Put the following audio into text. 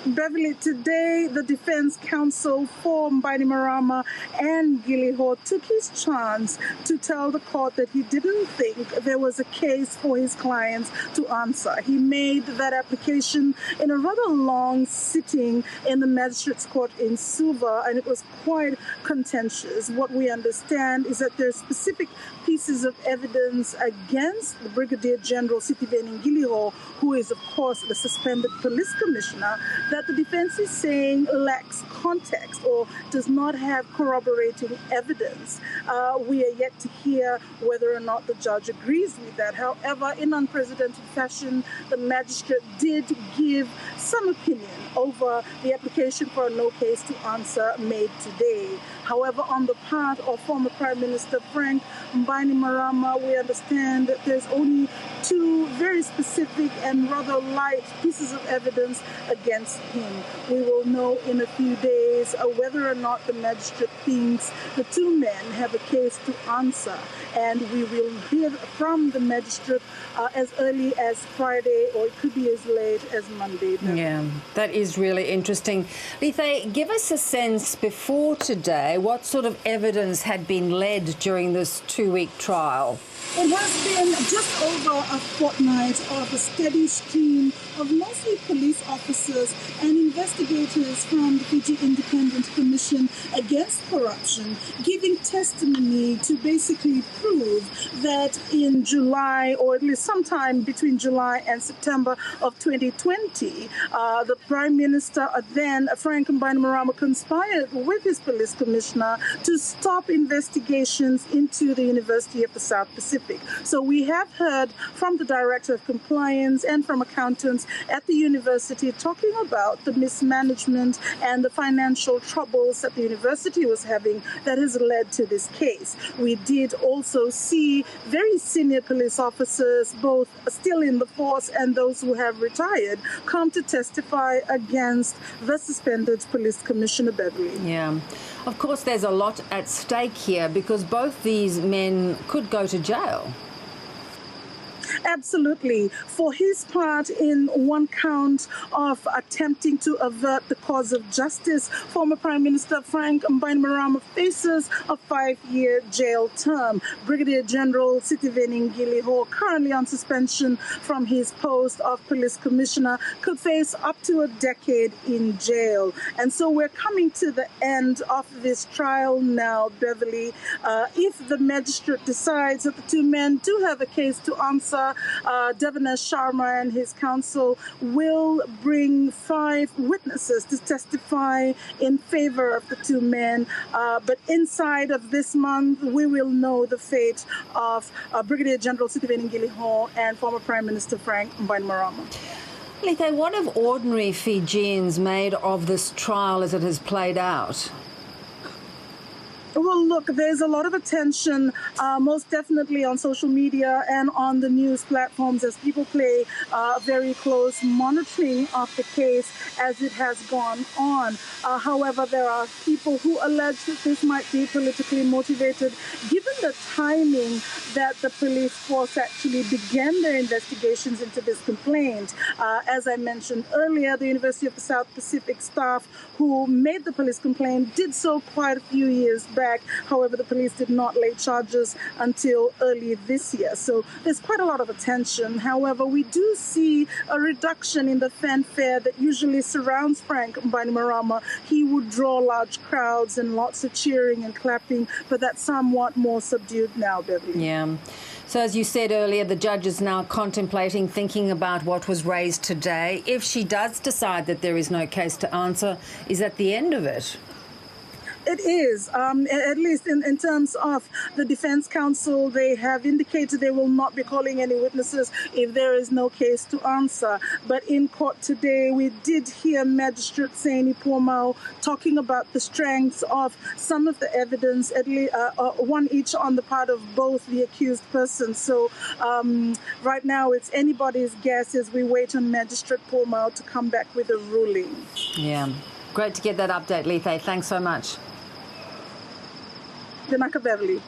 Beverly, today the defense counsel for Bainimarama and Qiliho took his chance to tell the court that he didn't think there was a case for his clients to answer. He made that application in a rather long sitting in the magistrate's court in Suva, and it was quite contentious. What we understand is that there's specific pieces of evidence against the Brigadier General Sitiveni Qiliho, who is, of course, the suspended police commissioner, that the defense is saying lacks context or does not have corroborating evidence. We are yet to hear whether or not the judge agrees with that. However, in unprecedented fashion, the magistrate did give some opinion over the application for a no case to answer made today. However, on the part of former Prime Minister Frank Bainimarama, we understand that there's only two very specific and rather light pieces of evidence against him. We will know in a few days whether or not the magistrate thinks the two men have a case to answer, and we will hear from the magistrate as early as Friday, or it could be as late as Monday. Yeah, that is really interesting. Lice, give us a sense before today what sort of evidence had been led during this 2-week trial. It has been just over a fortnight of a steady stream of mostly police officers and investigators from the Fiji Independent Commission Against Corruption giving testimony to basically prove that in July, or at least sometime between July and September of 2020, the Prime Minister then, Frank Bainimarama, conspired with his police commissioner to stop investigations into the University of the South Pacific. So we have heard from the Director of Compliance and from accountants at the university talking about the mismanagement and the financial troubles that the university was having that has led to this case. We did also see very senior police officers, both still in the force and those who have retired, come to testify against the suspended police commissioner, Beverly. Yeah. Of course, there's a lot at stake here because both these men could go to jail. Absolutely. For his part in one count of attempting to avert the cause of justice, former Prime Minister Frank Bainimarama faces a 5-year jail term. Brigadier General Sitiveni Qiliho, currently on suspension from his post of police commissioner, could face up to a decade in jail. And so we're coming to the end of this trial now, Beverly. If the magistrate decides that the two men do have a case to answer, Devana Sharma and his counsel will bring 5 witnesses to testify in favor of the two men. But inside of this month, we will know the fate of Brigadier General Sitiveni Qiliho and former Prime Minister Frank Bainimarama. Lice, what have ordinary Fijians made of this trial as it has played out? Well, look, there's a lot of attention, most definitely on social media and on the news platforms as people play very close monitoring of the case as it has gone on. However, there are people who allege that this might be politically motivated, given the timing that the police force actually began their investigations into this complaint. As I mentioned earlier, the University of the South Pacific staff who made the police complaint did so quite a few years back. However, the police did not lay charges until early this year. So there's quite a lot of attention. However, we do see a reduction in the fanfare that usually surrounds Frank Bainimarama. He would draw large crowds and lots of cheering and clapping, but that's somewhat more subdued now, Beverly. Yeah. So as you said earlier, the judge is now contemplating, thinking about what was raised today. If she does decide that there is no case to answer, is that the end of it? It is, at least in terms of the defense counsel. They have indicated they will not be calling any witnesses if there is no case to answer. But in court today, we did hear Magistrate Saini Pomau talking about the strengths of some of the evidence, at least one each on the part of both the accused persons. So right now, it's anybody's guess as we wait on Magistrate Pomau to come back with a ruling. Yeah. Great to get that update, Lice. Thanks so much. Beverly.